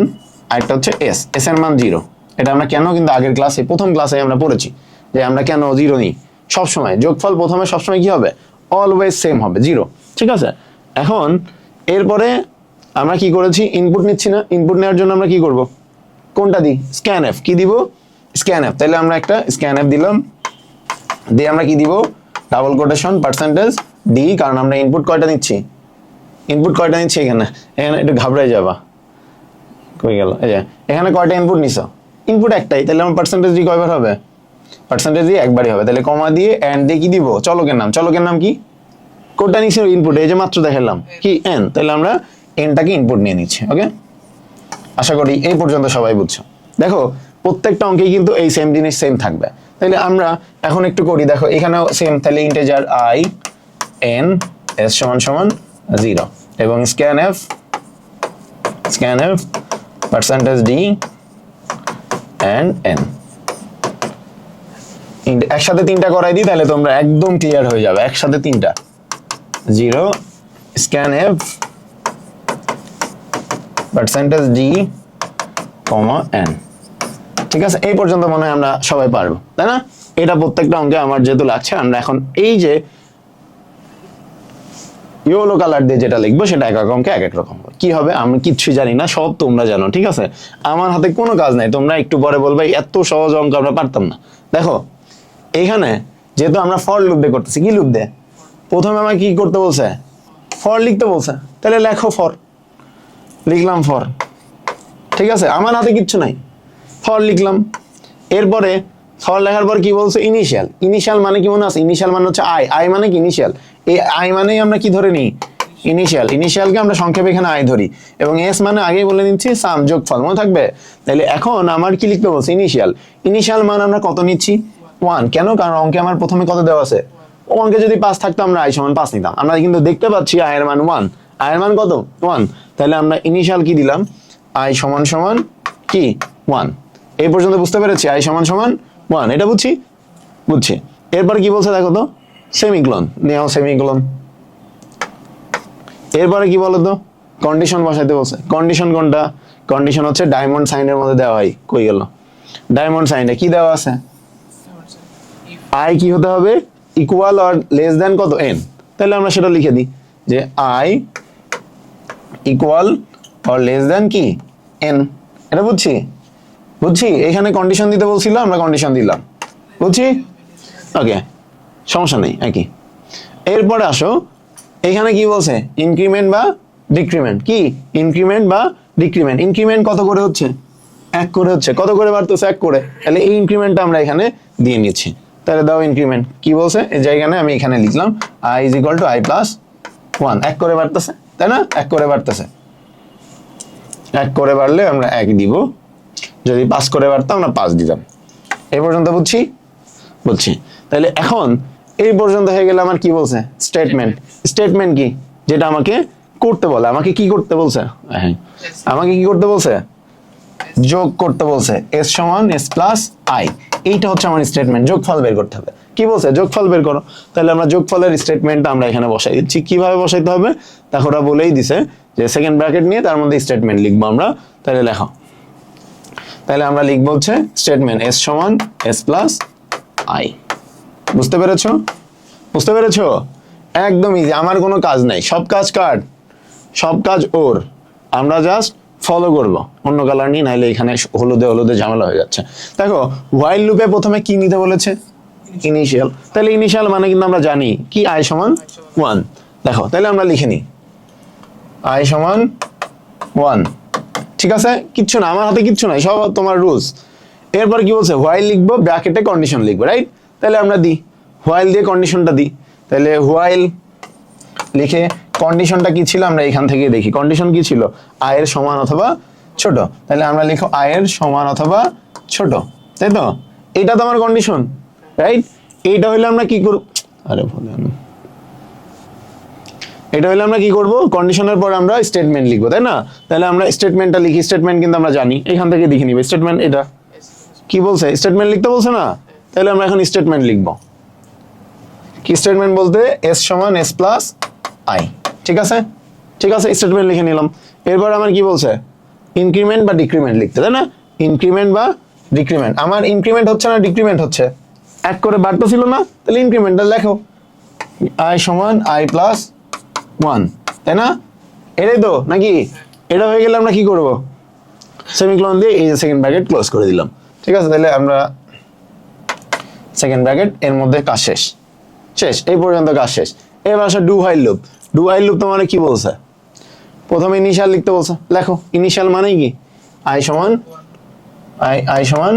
Speaker 1: আরেকটা হচ্ছে s। s এর মান 0। এটা আমরা কেন, কিন্তু আগের ক্লাসে প্রথম ক্লাসে আমরা পড়েছি যে আমরা কেন 0 নিই। সবসময় যোগফল প্রথমে সবসময় কি হবে, অলওয়েজ সেম হবে, 0, ঠিক আছে? এখন এরপরে আমরা কি করেছি, ইনপুট নিচ্ছি না, ইনপুট নেওয়ার জন্য আমরা কি করব, কোনটা দিই, scanf। কি দিব, scanf। তাহলে আমরা একটা scanf দিলাম, দিয়ে আমরা কি দিব, ডাবল কোটেশন %d, কারণ আমরা ইনপুট কয়টা নিচ্ছি এখানে একটু ঘাবড়াই যাবা, কই গেল, এই যে এখানে কয়টা ইনপুট নিছো, ইনপুট একটাই, তাহলে আমার %d কয়বার হবে, %d একবারই হবে। তাহলে কমা দিয়ে এন্ড দিয়ে কি দিব, চলকের নাম কি, কোনটা নিছি ইনপুট, এই যে মাত্র দেখালাম কি n, তাহলে আমরা nটাকে ইনপুট নিয়ে নিচ্ছি। ওকে, আশা করি এই পর্যন্ত সবাই বুঝছো। দেখো প্রত্যেকটা অঙ্কেই কিন্তু এই সেম জিনিস সেম থাকবে। তাহলে আমরা এখন একটু করি, দেখো এখানেও সেম, তাহলে ইন্টিজার i n s সমান 0 এবং scanf %d and n, একসাথে তিনটা করাই দিই, তাহলে তোমরা একদম ক্লিয়ার হয়ে যাবে। একসাথে তিনটা, 0 scanf %d, n, ঠিক আছে? এই পর্যন্ত মনে হয় আমরা সবাই পারবো, তাই না? এটা প্রত্যেকটা অঙ্কে আমার যেহেতু লাগছে, আমরা এখন এই যে ইয়েলো কালার দিয়ে যেটা লিখবো সেটা এক এক অঙ্কে এক এক রকম কি হবে, আমি কিচ্ছুই জানি না, সব তোমরা জানো, ঠিক আছে? আমার হাতে কোনো কাজ নাই, তোমরা একটু পরে বলবে এত সহজ অঙ্ক আমরা পারতাম না। দেখো এইখানে যেহেতু আমরা ফর লুপ দিয়ে করতেছি, কি লুপ দিয়ে, প্রথমে আমার কি করতে বলছে, ফর লিখতে বলছে, তাহলে লেখো ফর, লিখলাম ফর, ঠিক আছে? আমার হাতে কিচ্ছু নাই, ফর লিখলাম। এরপরে ফর লেখার পর কি বলছে ইনিশিয়াল, ইনিশিয়াল মানে কি মনে আছে, ইনিশিয়াল মানে হচ্ছে আই, আই মানে কি ইনিশিয়াল, এই আই মানেই আমরা কি ধরে নিই ইনিশিয়াল, ইনিশিয়ালকে আমরা সংক্ষেপে এখানে আই ধরি, এবং এস মানে আগেই বলে নিচ্ছি সাম যোগফল, মনে থাকবে। তাহলে এখন আমার কি লিখতে বলছে ইনিশিয়াল, ইনিশিয়াল মান আমরা কত নিচ্ছি 1, কেন, কারণ অঙ্কে আমার প্রথমে কত দেওয়া আছে, অঙ্কে যদি 5 থাকতো আমরা আই সমান 5 নিতাম, আমরা কিন্তু দেখতে পাচ্ছি আই এর মান 1, আই এর মান কত 1, তাহলে আমরা ইনিশিয়াল কি দিলাম আই সমান সমান কি 1, এই পর্যন্ত বুঝতে পেরেছি, আই সমান সমান 1, এটা বুঝছি, বুঝছি। এরপর কি বলছে দেখো তো, সেমিকোলন নেও, সেমিকোলন। এরপরে কি বলতো, কন্ডিশন বসাইতে বলছে, কন্ডিশন কোনটা, কন্ডিশন হচ্ছে ডায়মন্ড সাইনের মধ্যে দেওয়া হয়, কই গেল ডায়মন্ড সাইনে কি দেওয়া আছে, আই কি হতে হবে ইকুয়াল অর লেস দেন কত এন, তাহলে আমরা সেটা লিখে দিই যে I equal or less than কি এন, এটা বুঝছি, বুঝছি। এখানে কন্ডিশন দিতে বলছিল, আমরা কন্ডিশন দিলাম, বুঝছি, ওকে, সমস্যা নেই একই। এরপরে আসো, এখানে কি বলছে ইনক্রিমেন্ট বা ডিক্রিমেন্ট, কি ইনক্রিমেন্ট বা ডিক্রিমেন্ট, ইনক্রিমেন্ট কত করে হচ্ছে 1 করে হচ্ছে, কত করে বাড়তেছে 1 করে, তাহলে এই ইনক্রিমেন্টটা আমরা এখানে দিয়ে নিচ্ছি, তাহলে দাও ইনক্রিমেন্ট কি বলছে এই জায়গায় আমি এখানে লিখলাম I is equal two I plus 1, 1 করে বাড়তেছে তাই না, 1 করে বাড়তেছে, 1 করে বাড়লে আমরা 1 দিব, যদি 5 করে বাড়তাম আমরা 5 দিতাম, এই পর্যন্ত বুঝছি, বুঝছি। তাহলে এখন এই পর্যন্ত হয়ে গেলে আমার কি বলছে স্টেটমেন্ট, স্টেটমেন্ট কি যেটা আমাকে করতে বলে, আমাকে কি করতে বলছে, হ্যাঁ আমাকে কি করতে বলছে যোগ করতে বলছে, এস সমান এস প্লাস আই, এইটা হচ্ছে আমার স্টেটমেন্ট, যোগফল বের করতে হবে, কি বলছে যোগফল বের করো, তাহলে আমরা যোগফলের স্টেটমেন্টটা আমরা এখানে বসাই দিচ্ছি, কিভাবে বসাইতে হবে দেখো, ওরা বলেই দিছে যে সেকেন্ড ব্র্যাকেট নিয়ে তার মধ্যে স্টেটমেন্ট লিখবো আমরা, তাহলে লেখো, তাহলে আমরা লিখবো হচ্ছে স্টেটমেন্ট এস সমান এস প্লাস আই, বুঝতে পেরেছো, বুঝতে পেরেছো, একদম ইজি, আমার কোনো কাজ নাই, সব কাজ কার, সব কাজ ওর, আমরা জাস্ট ফলো করব, অন্য কালার নিয়ে, নাইলে এখানে হলুদে হলুদে ঝামেলা হয়ে যাচ্ছে। দেখো হোয়াইল লুপে প্রথমে কি নিতে বলেছে ইনিশিয়াল, তাহলে ইনিশিয়াল মানে কিন্তু আমরা জানি কি আই সমান 1, দেখো তাহলে আমরা লিখে নিই আই সমান 1, ঠিক আছে, কিচ্ছু না আমার হাতে, কিচ্ছু নাই, সব তোমার রুলস। এরপর কি বলছে হোয়াইল লিখবো, ব্র্যাকেটে কন্ডিশন লিখবো, রাইট, তাহলে আমরা দিই হোয়াইল দিয়ে কন্ডিশনটা দিই, তাহলে হোয়াইল লিখে কন্ডিশনটা কি ছিল আমরা এখান থেকে দেখি, কন্ডিশন কি ছিল আয়ের সমান অথবা ছোট, তাহলে আমরা লিখো আয়ের সমান অথবা ছোট, তাই তো, এটা তো আমার কন্ডিশন, রাইট, এইটা হইলে আমরা কি করব, আরে বলেন, এটা হইলে আমরা কি করব কন্ডিশনের পর আমরা স্টেটমেন্ট লিখবো, তাই না, তাহলে আমরা স্টেটমেন্টটা লিখি, স্টেটমেন্ট কিন্তু আমরা জানি, এখান থেকে দেখে নিব স্টেটমেন্ট, এটা কি বলছে স্টেটমেন্ট লিখতে বলছে না, তাহলে আমরা এখন স্টেটমেন্ট লিখবো, কি স্টেটমেন্ট বলতে এস সমান এস প্লাস আই, ঠিক আছে, ঠিক আছে, স্টেটমেন্ট লিখে নিলাম। এরপর আমার কি বলছে ইনক্রিমেন্ট বা ডিক্রিমেন্ট লিখতে, তাই না, ইনক্রিমেন্ট বা ডিক্রিমেন্ট, আমার ইনক্রিমেন্ট হচ্ছে না ডিক্রিমেন্ট হচ্ছে, 1 করে বাড়তেছিল না, তাহলে ইনক্রিমেন্টটা লেখো আই সমান আই প্লাস 1, তাই না, এটাই তো নাকি, এটা হয়ে গেলে আমরা কি করব সেমিকোলন দিয়ে এই সেকেন্ড ব্র্যাকেট ক্লোজ করে দিলাম, ঠিক আছে, তাহলে আমরা সেকেন্ড ব্র্যাকেট এর মধ্যে কাজ শেষ, শেষ, এই পর্যন্ত কাজ শেষ। এবার আসে do while loop, do while loop তোমার কি বলছে, প্রথমে ইনিশিয়াল লিখতে বলছে, লেখো ইনিশিয়াল মানে কি আই সমান আই সমান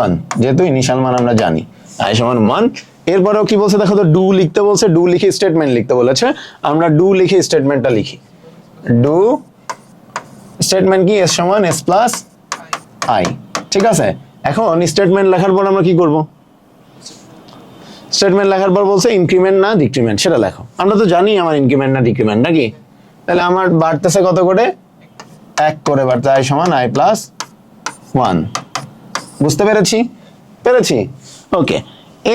Speaker 1: 1, যেহেতু ইনিশিয়াল মান আমরা জানি আই সমান 1, এরপরেও কি বলছে দেখো তো ডু লিখতে বলছে, ডু লিখে স্টেটমেন্ট লিখতে বলেছে, আমরা ডু লিখে স্টেটমেন্টটা লিখি, ডু স্টেটমেন্ট কি এস সমান এস প্লাস আই, ঠিক আছে, এখন স্টেটমেন্ট লেখার পর আমরা কি করব, স্টেটমেন্ট লেখার পর বলছে ইনক্রিমেন্ট না ডিক্রিমেন্ট সেটা লেখো, আমরা তো জানি আমার ইনক্রিমেন্ট না ডিক্রিমেন্ট নাকি, তাহলে আমার বাড়তেছে কত করে 1 করে বাড়তে, আই সমান আই প্লাস 1, বুঝতে পেরেছি, পেরেছি, ওকে।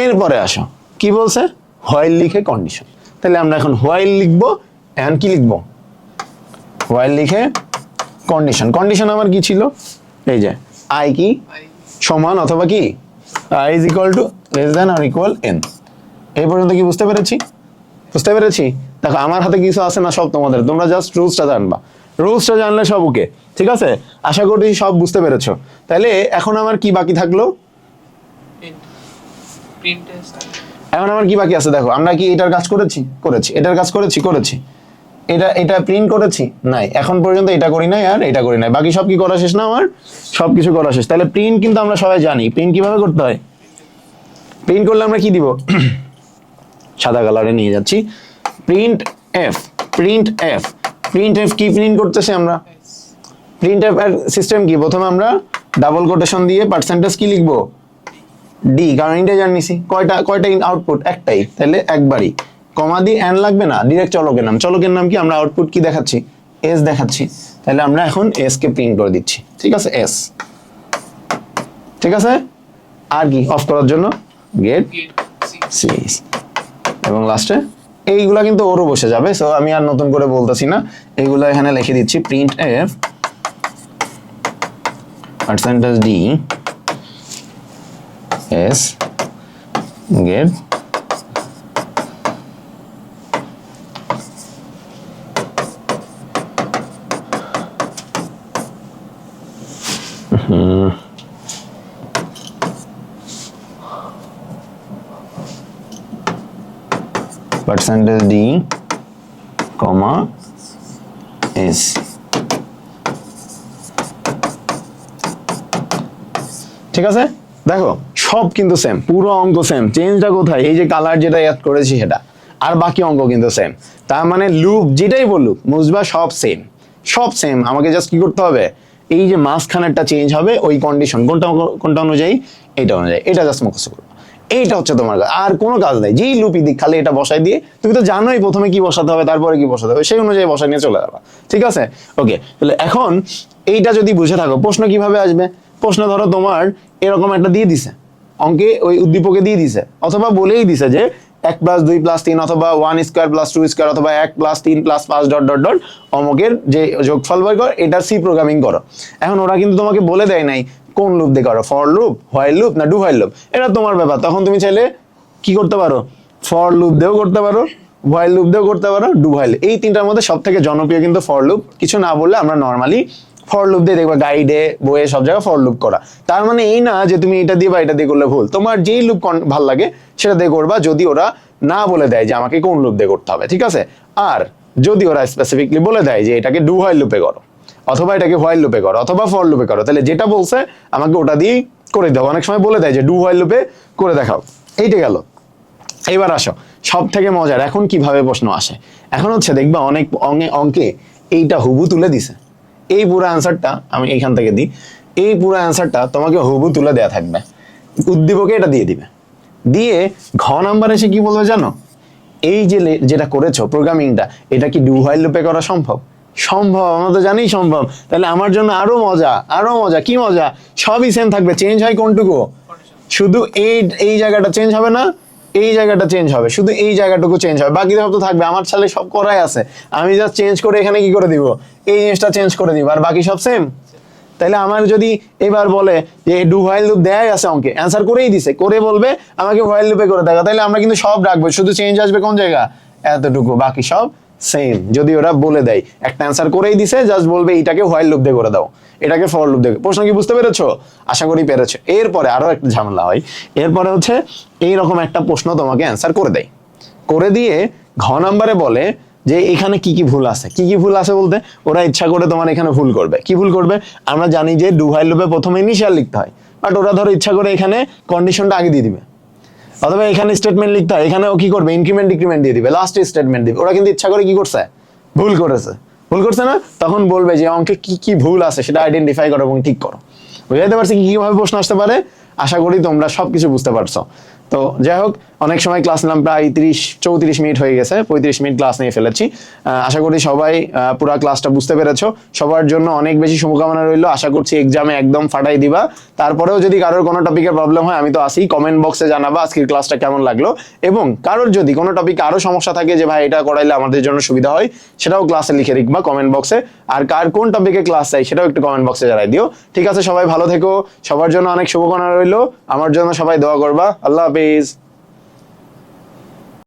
Speaker 1: এরপরে আসো কি বলছে হোয়াইল লিখে কন্ডিশন, তাহলে আমরা এখন হোয়াইল লিখবো, এখন কি লিখবো হোয়াইল লিখে কন্ডিশন, কন্ডিশন আমার কি ছিল এই যে আই কি সমান অথবা কি I is equal two less than or equal N, এই পর্যন্ত কি বুঝতে পেরেছি, বুঝতে পেরেছি, দেখো আমার হাতে কিছু আছে না, সব তোমাদের, তোমরা জাস্ট রুলসটা জানবা, রুলসটা জানলে সব ওকে, ঠিক আছে, আশা করি সব বুঝতে পেরেছো। তাহলে এখন আমার কি বাকি থাকলো, এখন আমার কি বাকি আছে দেখো, আমরা কি এটার কাজ করেছি, করেছি, এটার কাজ করেছি, করেছি, এটা প্রিন্ট করেছি নাই, এখন পর্যন্ত এটা করি নাই আর এটা করি নাই, বাকি সব কি করা শেষ না আমার, সবকিছু করা শেষ। তাহলে প্রিন্ট কিন্তু আমরা সবাই জানি প্রিন্ট কিভাবে করতে হয়, প্রিন্ট করলে আমরা কি দিব, সাদা কালারে নিয়ে যাচ্ছি, print F. Print F, print F কি প্রিন্ট করতেছে আমরা, প্রিন্ট এফ এর সিস্টেম কি, প্রথমে আমরা ডাবল কোটেশন দিয়ে পার্সেন্টেজ কি লিখবো, ডি, কারণ ইন্টিজার নিছি, কয়টা আউটপুট, একটাই, তাহলে একবারই, কমা দিয়ে এন লাগবে না, ডিরেক্ট চলকের নাম। চলকের নাম কি, আমরা আউটপুট কি দেখাচ্ছি, এস দেখাচ্ছি, তাহলে আমরা এখন এস কে প্রিন্ট করে দিচ্ছি, ঠিক আছে, এস, ঠিক আছে। আর কি অফ করার জন্য গেট সি, এবং লাস্টে এইগুলা কিন্তু ওরও বসে যাবে, সো আমি আর নতুন করে বলতেছি না, এইগুলো এখানে লিখে দিচ্ছি, printf percentage D S get percentage D comma S. ঠিক আছে, দেখো সব কিন্তু সেম, পুরো অঙ্ক সেম, চেঞ্জটা কোথায়, এই যে কালার যেটা অ্যাড করেছি সেটা, আর বাকি অঙ্ক কিন্তু সেম। তার মানে লুপ যেটাই বলুক মুজবা সব সেম, সব সেম। আমাকে জাস্ট কি করতে হবে, এই যে মাঝখানেরটা চেঞ্জ হবে ওই কন্ডিশন কোনটা অনুযায়ী, এটা অনুযায়ী, এটা জাস্ট মুখস্থ করবো, এইটা হচ্ছে তোমার কাজ, আর কোনো কাজ নাই। যেই লুপই দিক খালি এটা বসাই দিয়ে, তুমি তো জানোই প্রথমে কি বসাতে হবে তারপরে কি বসাতে হবে, সেই অনুযায়ী বসাই নিয়ে চলে যাবে, ঠিক আছে। ওকে, তাহলে এখন এইটা যদি বুঝে থাকো, প্রশ্ন কিভাবে আসবে, প্রশ্ন ধরো তোমার এরকম একটা দিয়ে দিছে অঙ্কে, ওই উদ্দীপকে দিয়ে দিছে, অথবা বলেই দিছে যে 1+2+3 অথবা 1² + 2² অথবা 1+3+5 ডট ডট ডট অমকের যে যোগফল বের কর, এটা সি প্রোগ্রামিং করো। এখন ওরা কিন্তু তোমাকে বলে দেয় নাই কোন লুপ দিয়ে করো, ফর লুপ, হোয়াইল লুপ না ডু হোয়াইল লুপ, এটা তোমার ব্যাপার। তখন তুমি চাইলে কি করতে পারো, ফর লুপ দিয়েও করতে পারো, হোয়াইল লুপ দিয়েও করতে পারো, ডু হোয়াইল। এই তিনটার মধ্যে সব থেকে জনপ্রিয় কিন্তু ফর লুপ। কিছু না বললে আমরা নর্মালি ফর লুপ দিয়ে দেখবা, গাইডে বইয়ে সব জায়গায় ফর লুপ করা। তার মানে এই না যে তুমি এটা দিয়ে বা এটা দিয়ে করলে ভুল, তোমার যেই লুপ ভাল লাগে সেটা দিয়ে করবা, যদি ওরা না বলে দেয় যে আমাকে কোন লুপ দিয়ে করতে হবে, ঠিক আছে। আর যদি ওরা স্পেসিফিকলি বলে দেয় যে এটাকে ডু হোয়াইল লুপে করো, অথবা এটাকে হোয়াইল লুপে করো, অথবা ফর লুপে করো, তাহলে যেটা বলছে আমাকে ওটা দিয়েই করে দাও। অনেক সময় বলে দেয় যে ডু হোয়াইল লুপে করে দেখাও, এইটা গেল। এবার আসো সব থেকে মজার, এখন কিভাবে প্রশ্ন আসে, এখন হচ্ছে দেখবা অনেক অঙ্কে এইটা হুবু তুলে দিছে, এই পুরো অ্যান্সারটা আমি এইখান থেকে দিই, এই পুরো অ্যান্সারটা তোমাকে হুবু তুলে দেয়া থাকবে, উদ্দীপকে এটা দিয়ে দিবে, দিয়ে ঘ নাম্বার এসে কি বলবে জানো, এই যে যেটা করেছো প্রোগ্রামিংটা, এটা কি ডু হোয়াইল লুপে করা সম্ভব? সম্ভব, আমরা তো জানি সম্ভব। তাহলে আমার জন্য আরো মজা, আরো মজা, কি মজা, সবই সেম থাকবে, চেঞ্জ হয় কোনটুকু, শুধু এই জায়গাটা চেঞ্জ হবে না, এই জায়গাটা চেঞ্জ হবে, শুধু এই জায়গাটুকু চেঞ্জ হবে, বাকি সব তো থাকবে। আমার সালে সব করাই আছে, আমি জাস্ট চেঞ্জ করে এখানে কি করে দিব, এই জিনিসটা চেঞ্জ করে দিব, আর বাকি সব সেম। তাহলে আমার যদি এবার বলে যে ডু হোয়াইল লুপ দেয়াই আছে অঙ্কে, অ্যান্সার করেই দিছে, করে বলবে আমাকে হোয়াইল লুপে করে দেখা, তাহলে আমরা কিন্তু সব রাখবো, শুধু চেঞ্জ আসবে কোন জায়গা, এতটুকু, বাকি সব সেম। যদি ওরা বলে দেয় একটা অ্যান্সার করেই দিছে, জাস্ট বলবে এটাকে হোয়াইল লুপ দিয়ে করে দাও, এটাকে ফর লুপ দিয়ে। প্রশ্ন কি বুঝতে পেরেছো? আশা করি পেরেছো। এরপরে আরো একটা ঝামেলা হয়, এরপরে হচ্ছে এইরকম একটা প্রশ্ন তোমাকে অ্যান্সার করে দেয়, করে দিয়ে ঘ নাম্বারে বলে যে এখানে কি কি ভুল আছে, কি কি ভুল আছে বলতে ওরা ইচ্ছা করে তোমার এখানে ভুল করবে। কি ভুল করবে? আমরা জানি যে ডু হোয়াইল লুপে প্রথমে ইনিশিয়াল লিখতে হয়, বাট ওরা ধরো ইচ্ছা করে এখানে কন্ডিশনটা আগে দিয়ে দিবে, অথবা এখানে স্টেটমেন্ট লিখতে হয়, এখানে ও কি করবে, ইনক্রিমেন্ট ডিক্রিমেন্ট দিয়ে দিবে, লাস্টে স্টেটমেন্ট দিবে। ওরা কিন্তু ইচ্ছা করে কি করছে, ভুল করেছে, ভুল করছে না? তখন বলবে যে অঙ্কে কি কি ভুল আছে সেটা আইডেন্টিফাই করো এবং ঠিক করো। বুঝাইতে পারছি কি কিভাবে প্রশ্ন আসতে পারে? আশা করি তোমরা সবকিছু বুঝতে পারছো। তো যাই হোক, অনেক সময় ক্লাস নিলাম, প্রায় 34 মিনিট হয়ে গেছে, 35 মিনিট ক্লাস নিয়ে ফেলেছি। আশা করি সবাই পুরো ক্লাসটা বুঝতে পেরেছো। সবার জন্য অনেক বেশি শুভকামনা রইলো, আশা করছি এক্সামে একদম ফাটাই দিবা। তারপরেও যদি কারোর কোনো টপিকে প্রবলেম হয়, আমি তো আসি, কমেন্ট বক্সে জানাবা আজকের ক্লাসটা কেমন লাগলো, এবং কারোর যদি কোনো টপিকে আরো সমস্যা থাকে যে ভাই এটা করাইলে আমাদের জন্য সুবিধা হয়, সেটাও ক্লাসে লিখে রাখবা কমেন্ট বক্সে। আর কার কোন টপিকে ক্লাস চাই সেটাও একটু কমেন্ট বক্সে জানাই দিও। ঠিক আছে, সবাই ভালো থেকো, সবার জন্য অনেক শুভকামনা রইলো, আমার জন্য সবাই দোয়া করবা। আল্লাহ হাফেজ।